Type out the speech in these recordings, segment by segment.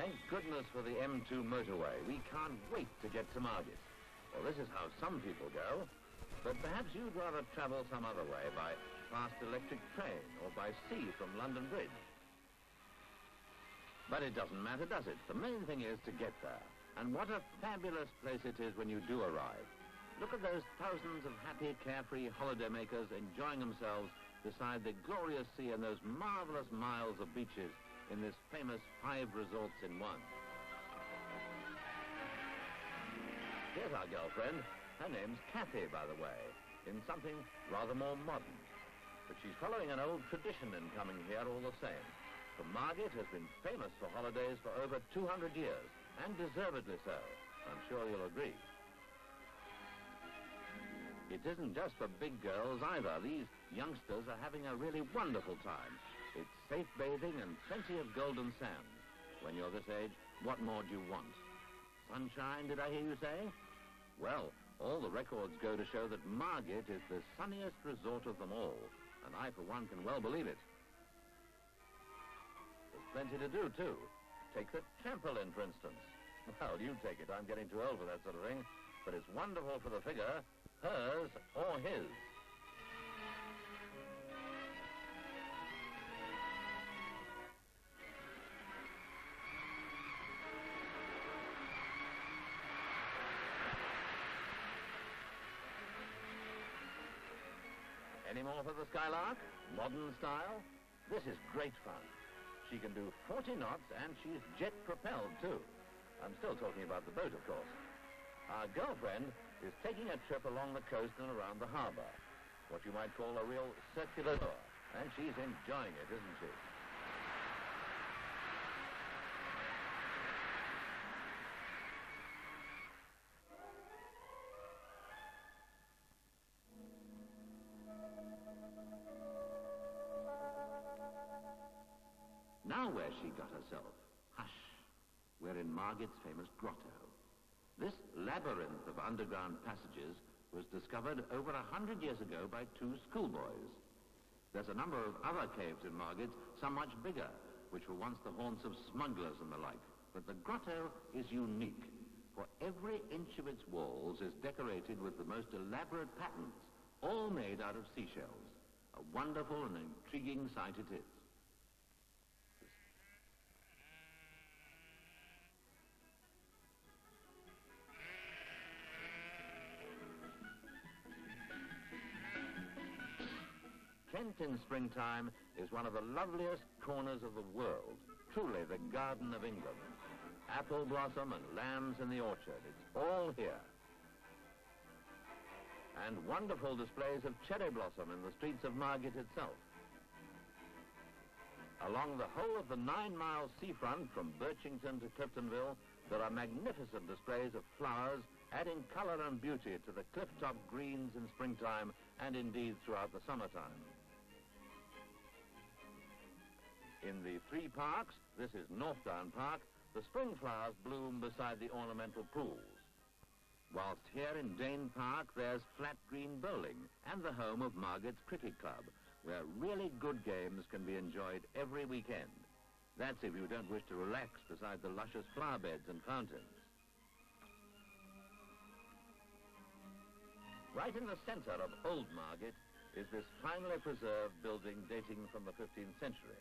Thank goodness for the M2 motorway. We can't wait to get to Margate. Well, this is how some people go. But perhaps you'd rather travel some other way, by fast electric train or by sea from London Bridge. But it doesn't matter, does it? The main thing is to get there. And what a fabulous place it is when you do arrive. Look at those thousands of happy, carefree holidaymakers enjoying themselves beside the glorious sea and those marvelous miles of beaches in this famous 5 resorts in one. Here's our girlfriend. Her name's Kathy, by the way, in something rather more modern. But she's following an old tradition in coming here all the same. For Margate has been famous for holidays for over 200 years, and deservedly so. I'm sure you'll agree. It isn't just for big girls either. These youngsters are having a really wonderful time. It's safe bathing and plenty of golden sand. When you're this age, what more do you want? Sunshine, did I hear you say? Well, all the records go to show that Margate is the sunniest resort of them all, and I, for one, can well believe it. There's plenty to do, too. Take the trampoline, for instance. Well, you take it. I'm getting too old for that sort of thing. But it's wonderful for the figure, hers or his. Any more for the Skylark? Modern style? This is great fun. She can do 40 knots and she's jet-propelled too. I'm still talking about the boat, of course. Our girlfriend is taking a trip along the coast and around the harbour. What you might call a real circular tour. And she's enjoying it, isn't she? Now where's she got herself? Hush! We're in Margate's famous grotto. This labyrinth of underground passages was discovered over 100 years ago by 2 schoolboys. There's a number of other caves in Margate, some much bigger, which were once the haunts of smugglers and the like. But the grotto is unique, for every inch of its walls is decorated with the most elaborate patterns, all made out of seashells. A wonderful and intriguing sight it is. Kent in springtime is one of the loveliest corners of the world, truly the Garden of England. Apple blossom and lambs in the orchard, it's all here. And wonderful displays of cherry blossom in the streets of Margate itself. Along the whole of the 9-mile seafront from Birchington to Cliftonville, there are magnificent displays of flowers, adding colour and beauty to the cliff-top greens in springtime and indeed throughout the summertime. In the 3 parks, this is Northdown Park, the spring flowers bloom beside the ornamental pools. Whilst here in Dane Park, there's flat green bowling and the home of Margate's Cricket Club, where really good games can be enjoyed every weekend. That's if you don't wish to relax beside the luscious flower beds and fountains. Right in the centre of Old Margate is this finely preserved building dating from the 15th century.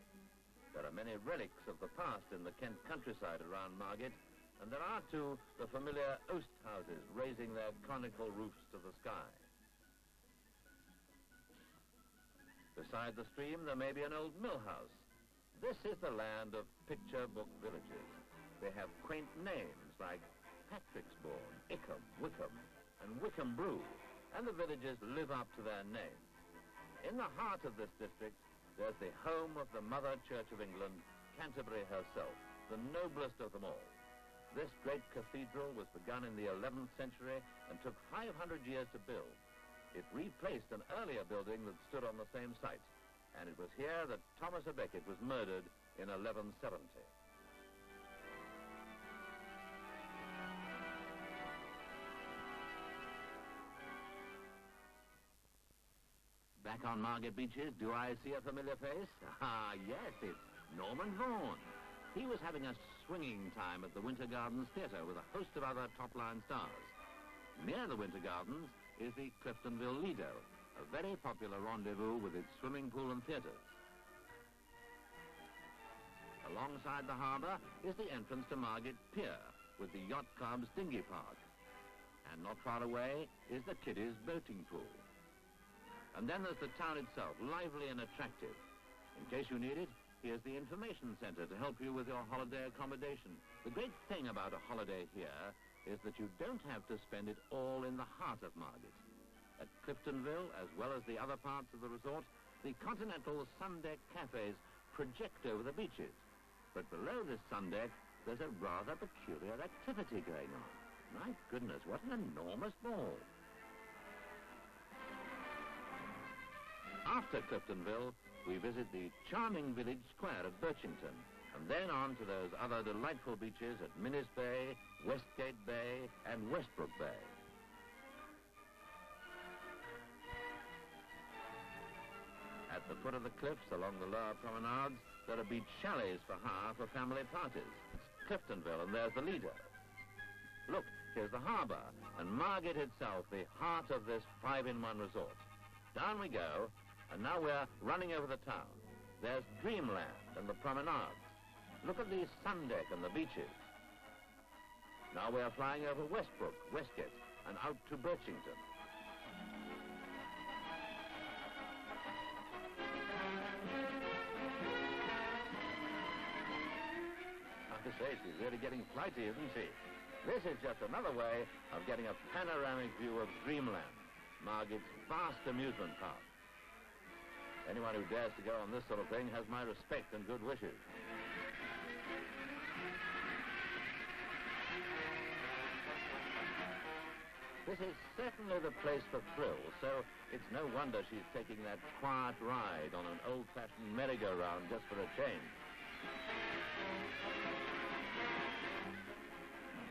There are many relics of the past in the Kent countryside around Margate, and there are too the familiar oast houses raising their conical roofs to the sky. Beside the stream there may be an old mill house. This is the land of picture book villages. They have quaint names like Patricksbourne, Ickham, Wickham, and Wickham Brew, and the villages live up to their name. In the heart of this district, there's the home of the Mother Church of England, Canterbury herself, the noblest of them all. This great cathedral was begun in the 11th century and took 500 years to build. It replaced an earlier building that stood on the same site, and it was here that Thomas à Becket was murdered in 1170. Back on Margate beaches, do I see a familiar face? Ah, yes, it's Norman Vaughan. He was having a swinging time at the Winter Gardens Theatre with a host of other top-line stars. Near the Winter Gardens is the Cliftonville Lido, a very popular rendezvous with its swimming pool and theatres. Alongside the harbour is the entrance to Margate Pier with the Yacht Club's dinghy park. And not far away is the kiddies' boating pool. And then there's the town itself, lively and attractive. In case you need it, here's the information centre to help you with your holiday accommodation. The great thing about a holiday here is that you don't have to spend it all in the heart of Margate. At Cliftonville, as well as the other parts of the resort, the continental sun-deck cafes project over the beaches. But below this sun deck, there's a rather peculiar activity going on. My goodness, what an enormous ball. After Cliftonville, we visit the charming village square at Birchington, and then on to those other delightful beaches at Minnis Bay, Westgate Bay, and Westbrook Bay. At the foot of the cliffs along the lower promenades, there are beach chalets for hire for family parties. It's Cliftonville, and there's the Lido. Look, here's the harbour, and Margate itself, the heart of this 5-in-1 resort. Down we go, and now we're running over the town. There's Dreamland and the promenades. Look at the sun deck and the beaches. Now we're flying over Westbrook, Westgate, and out to Birchington. I say, she's really getting flighty, isn't she? This is just another way of getting a panoramic view of Dreamland, Margate's vast amusement park. Anyone who dares to go on this sort of thing has my respect and good wishes. This is certainly the place for thrills, so it's no wonder she's taking that quiet ride on an old-fashioned merry-go-round just for a change.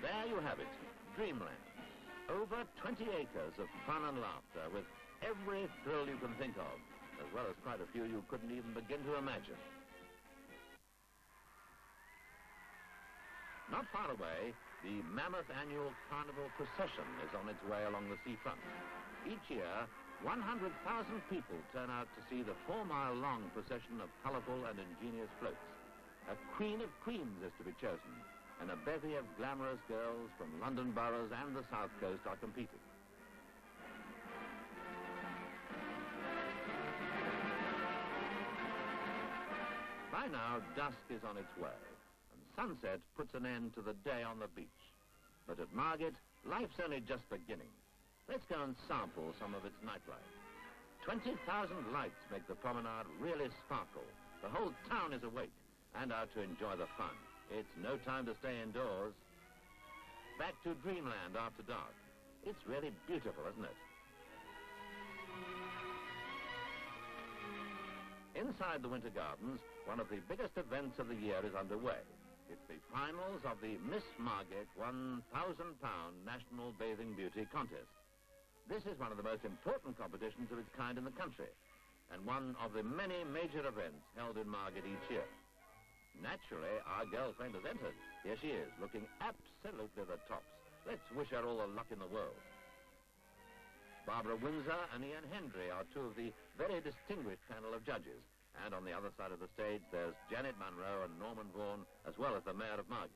There you have it, Dreamland. Over 20 acres of fun and laughter with every thrill you can think of, as well as quite a few you couldn't even begin to imagine. Not far away, the mammoth annual carnival procession is on its way along the seafront. Each year, 100,000 people turn out to see the 4-mile-long procession of colourful and ingenious floats. A queen of queens is to be chosen, and a bevy of glamorous girls from London boroughs and the South Coast are competing. By now, dusk is on its way, and sunset puts an end to the day on the beach. But at Margate, life's only just beginning. Let's go and sample some of its nightlife. 20,000 lights make the promenade really sparkle. The whole town is awake and out to enjoy the fun. It's no time to stay indoors. Back to Dreamland after dark. It's really beautiful, isn't it? Inside the Winter Gardens, one of the biggest events of the year is underway. It's the finals of the Miss Margate £1,000 National Bathing Beauty Contest. This is one of the most important competitions of its kind in the country, and one of the many major events held in Margate each year. Naturally, our girlfriend has entered. Here she is, looking absolutely the tops. Let's wish her all the luck in the world. Barbara Windsor and Ian Hendry are two of the very distinguished panel of judges. And on the other side of the stage, there's Janet Munro and Norman Vaughan, as well as the Mayor of Margate.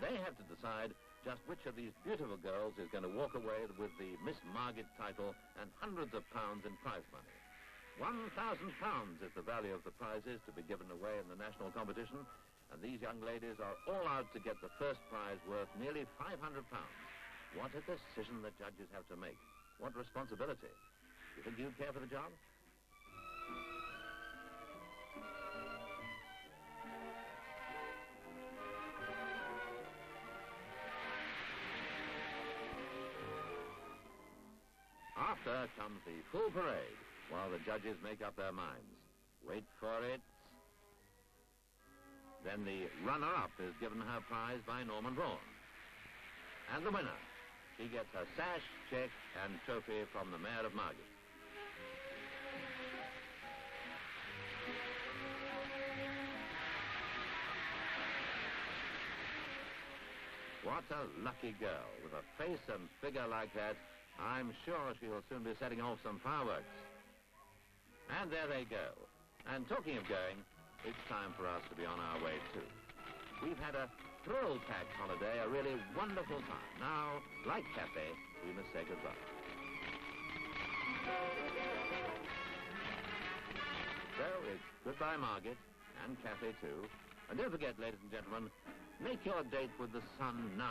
They have to decide just which of these beautiful girls is going to walk away with the Miss Margate title and hundreds of pounds in prize money. £1,000 is the value of the prizes to be given away in the national competition, and these young ladies are all out to get the first prize worth nearly £500. What a decision the judges have to make. What responsibility. You think you'd care for the job? After comes the full parade, while the judges make up their minds. Wait for it. Then the runner-up is given her prize by Norman Vaughan. And the winner, she gets her sash, cheque and trophy from the Mayor of Margate. What a lucky girl. With a face and figure like that, I'm sure she'll soon be setting off some fireworks. And there they go. And talking of going, it's time for us to be on our way too. We've had a thrill-packed holiday, a really wonderful time. Now, like Cathay, we must say goodbye. So it's goodbye, Margate, and Cathay too. And don't forget, ladies and gentlemen, make your date with the sun now.